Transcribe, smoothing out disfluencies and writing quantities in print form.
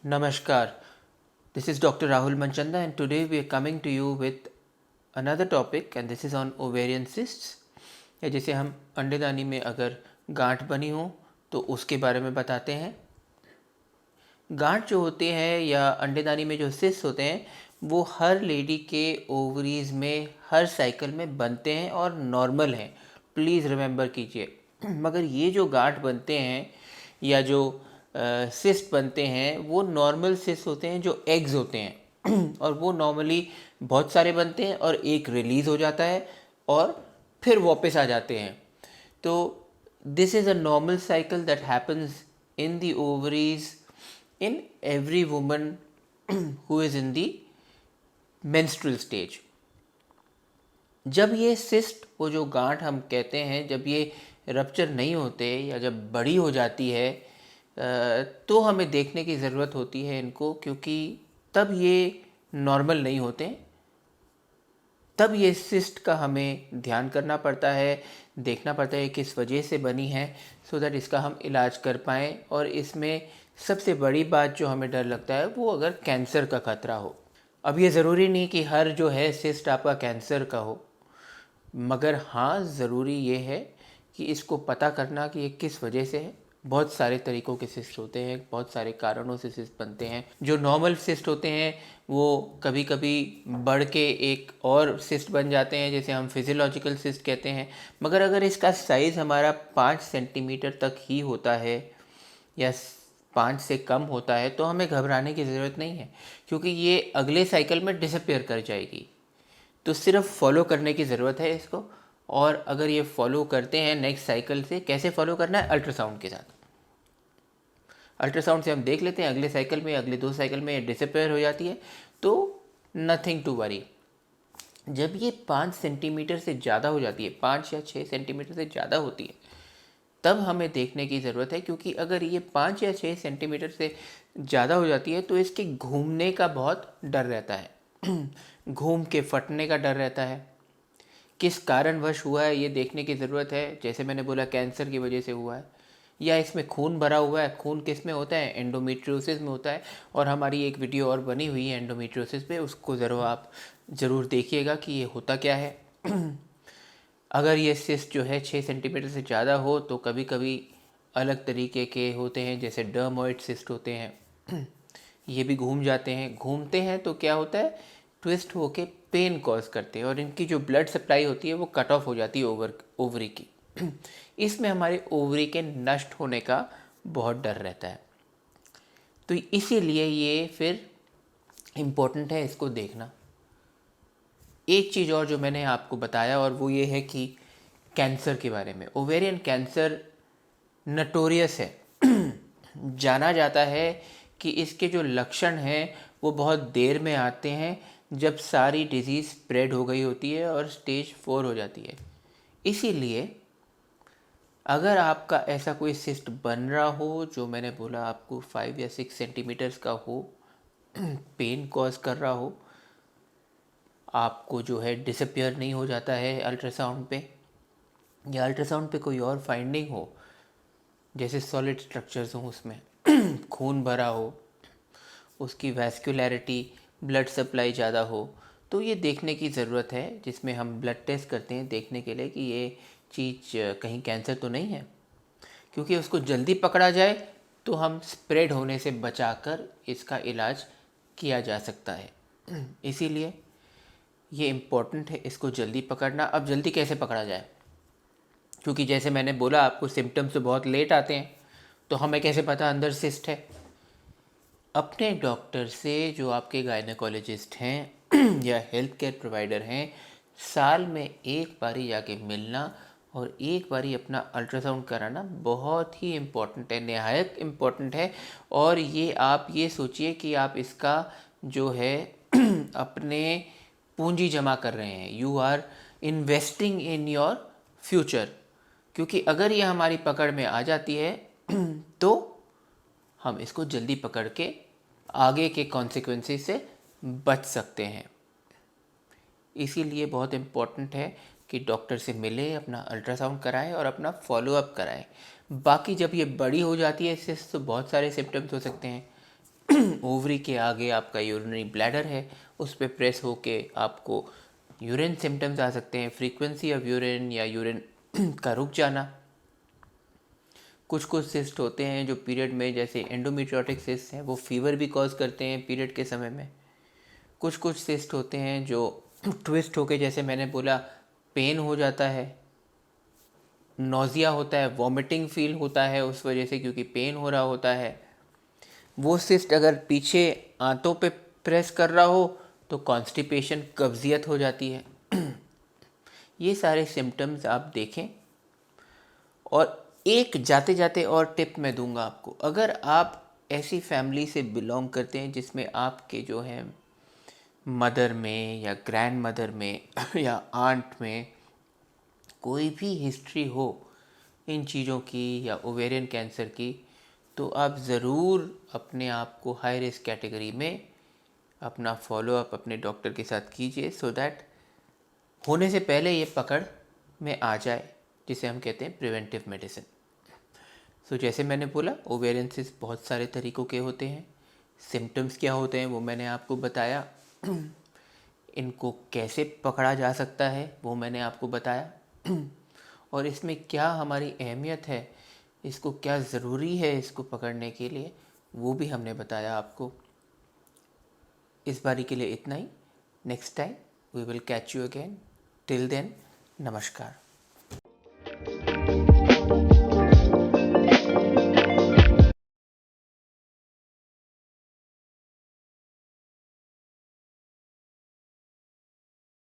Namaskar, this is Dr. Rahul Manchanda and today we are coming to you with another topic and this is on ovarian cysts या जैसे हम अंडेदानी में अगर गांठ बनी हो तो उसके बारे में बताते हैं। गांठ जो होते हैं या अंडेदानी में जो सिस्ट होते हैं वो हर लेडी के ओवरीज में हर साइकिल में बनते हैं और नॉर्मल हैं, प्लीज़ रिमेंबर कीजिए। मगर ये जो गांठ बनते हैं या जो सिस्ट बनते हैं वो नॉर्मल सिस्ट होते हैं जो एग्स होते हैं और वो नॉर्मली बहुत सारे बनते हैं और एक रिलीज़ हो जाता है और फिर वापस आ जाते हैं। तो this is a normal cycle that happens in the ovaries in every woman who is in the menstrual stage। जब ये सिस्ट, वो जो गांठ हम कहते हैं, जब ये रप्चर नहीं होते या जब बड़ी हो जाती है तो हमें देखने की ज़रूरत होती है इनको, क्योंकि तब ये नॉर्मल नहीं होते। तब ये सिस्ट का हमें ध्यान करना पड़ता है, देखना पड़ता है किस वजह से बनी है, सो दैट इसका हम इलाज कर पाएँ। और इसमें सबसे बड़ी बात जो हमें डर लगता है वो अगर कैंसर का खतरा हो। अब ये ज़रूरी नहीं कि हर जो है सिस्ट आपका कैंसर का हो, मगर हाँ ज़रूरी ये है कि इसको पता करना कि ये किस वजह से है। बहुत सारे तरीक़ों के सिस्ट होते हैं, बहुत सारे कारणों से सिस्ट बनते हैं। जो नॉर्मल सिस्ट होते हैं वो कभी कभी बढ़ के एक और सिस्ट बन जाते हैं, जैसे हम फिजियोलॉजिकल सिस्ट कहते हैं। मगर अगर इसका साइज़ हमारा 5 सेंटीमीटर तक ही होता है या 5 से कम होता है तो हमें घबराने की ज़रूरत नहीं है, क्योंकि ये अगले साइकिल में डिसअपेयर कर जाएगी। तो सिर्फ फॉलो करने की ज़रूरत है इसको। और अगर ये फॉलो करते हैं नेक्स्ट साइकिल से, कैसे फॉलो करना है? अल्ट्रासाउंड के साथ। अल्ट्रासाउंड से हम देख लेते हैं अगले साइकिल में, अगले 2 साइकिल में ये डिसअपेयर हो जाती है, तो नथिंग टू वरी। जब ये 5 सेंटीमीटर से ज़्यादा हो जाती है, 5 या 6 सेंटीमीटर से ज़्यादा होती है, तब हमें देखने की ज़रूरत है, क्योंकि अगर ये 5 या 6 सेंटीमीटर से ज़्यादा हो जाती है तो इसके घूमने का बहुत डर रहता है घूम के फटने का डर रहता है। किस कारणवश हुआ है ये देखने की ज़रूरत है। जैसे मैंने बोला कैंसर की वजह से हुआ है, या इसमें खून भरा हुआ है। खून किस में होता है? एंडोमेट्रियोसिस में होता है। और हमारी एक वीडियो और बनी हुई है एंडोमेट्रियोसिस पे, उसको ज़रूर देखिएगा कि ये होता क्या है अगर ये सिस्ट जो है 6 सेंटीमीटर से ज़्यादा हो तो कभी कभी अलग तरीके के होते हैं, जैसे डर्मोइड सिस्ट होते हैं ये भी घूम जाते हैं। घूमते हैं तो क्या होता है? ट्विस्ट होके पेन कॉज करते हैं और इनकी जो ब्लड सप्लाई होती है वो कट ऑफ हो जाती है ओवरी की इसमें हमारे ओवरी के नष्ट होने का बहुत डर रहता है। तो इसीलिए ये फिर इम्पोर्टेंट है इसको देखना। एक चीज़ और जो मैंने आपको बताया, और वो ये है कि कैंसर के बारे में। ओवेरियन कैंसर नटोरियस है जाना जाता है कि इसके जो लक्षण हैं वो बहुत देर में आते हैं, जब सारी डिजीज़ स्प्रेड हो गई होती है और स्टेज 4 हो जाती है। इसीलिए अगर आपका ऐसा कोई सिस्ट बन रहा हो, जो मैंने बोला आपको 5 या 6 सेंटीमीटर्स का हो, पेन कॉज कर रहा हो, आपको जो है डिसअपियर नहीं हो जाता है अल्ट्रासाउंड पे, या अल्ट्रासाउंड पे कोई और फाइंडिंग हो, जैसे सॉलिड स्ट्रक्चर्स हों उसमें खून भरा हो, उसकी वैस्कुलैरिटी, ब्लड सप्लाई ज़्यादा हो, तो ये देखने की ज़रूरत है, जिसमें हम ब्लड टेस्ट करते हैं देखने के लिए कि ये चीज़ कहीं कैंसर तो नहीं है। क्योंकि उसको जल्दी पकड़ा जाए तो हम स्प्रेड होने से बचाकर इसका इलाज किया जा सकता है। इसीलिए ये इम्पोर्टेंट है इसको जल्दी पकड़ना। अब जल्दी कैसे पकड़ा जाए? क्योंकि जैसे मैंने बोला आपको सिम्टम्स तो बहुत लेट आते हैं, तो हमें कैसे पता अंदर सिस्ट है? अपने डॉक्टर से, जो आपके गायनेकोलॉजिस्ट हैं या हेल्थ केयर प्रोवाइडर हैं, साल में एक बारी जाके मिलना और एक बारी अपना अल्ट्रासाउंड कराना बहुत ही इम्पोर्टेंट है, निहायत इम्पोर्टेंट है। और ये आप ये सोचिए कि आप इसका जो है अपने पूंजी जमा कर रहे हैं, you are investing in your future. क्योंकि अगर ये हमारी पकड़ में आ जाती है तो हम इसको जल्दी पकड़ के आगे के कॉन्सिक्वेंसेस से बच सकते हैं। इसीलिए बहुत इम्पोर्टेंट है कि डॉक्टर से मिले, अपना अल्ट्रासाउंड कराएं और अपना फॉलोअप कराएं। बाकी जब ये बड़ी हो जाती है इससे तो बहुत सारे सिम्टम्स हो सकते हैं। ओवरी के आगे आपका यूरिनरी ब्लैडर है, उस पर प्रेस होके आपको यूरिन सिम्टम्स आ सकते हैं, फ्रीक्वेंसी ऑफ यूरिन या यूरिन का रुक जाना। कुछ कुछ सिस्ट होते हैं जो पीरियड में, जैसे एंडोमेट्रियोटिक सिस्ट हैं, वो फीवर भी कॉज करते हैं पीरियड के समय में। कुछ कुछ सिस्ट होते हैं जो ट्विस्ट होके, जैसे मैंने बोला, पेन हो जाता है, नोज़िया होता है, वॉमिटिंग फील होता है उस वजह से, क्योंकि पेन हो रहा होता है। वो सिस्ट अगर पीछे आंतों पे प्रेस कर रहा हो तो कॉन्स्टिपेशन, कब्जियत हो जाती है। ये सारे सिम्टम्स आप देखें। और एक जाते जाते और टिप मैं दूंगा आपको, अगर आप ऐसी फैमिली से बिलोंग करते हैं जिसमें आपके जो हैं मदर में या ग्रैंड मदर में या आंट में कोई भी हिस्ट्री हो इन चीज़ों की या ओवेरियन कैंसर की, तो आप ज़रूर अपने आप को हाई रिस्क कैटेगरी में अपना फॉलोअप अपने डॉक्टर के साथ कीजिए, सो दैट होने से पहले ये पकड़ में आ जाए, जिसे हम कहते हैं प्रिवेंटिव मेडिसिन। सो जैसे मैंने बोला, ओवेरियन सिस्ट बहुत सारे तरीक़ों के होते हैं। सिम्टम्स क्या होते हैं वो मैंने आपको बताया। इनको कैसे पकड़ा जा सकता है वो मैंने आपको बताया। और इसमें क्या हमारी अहमियत है, इसको क्या ज़रूरी है इसको पकड़ने के लिए, वो भी हमने बताया आपको। इस बारी के लिए इतना ही। Next time we will catch you again. Till then, नमस्कार।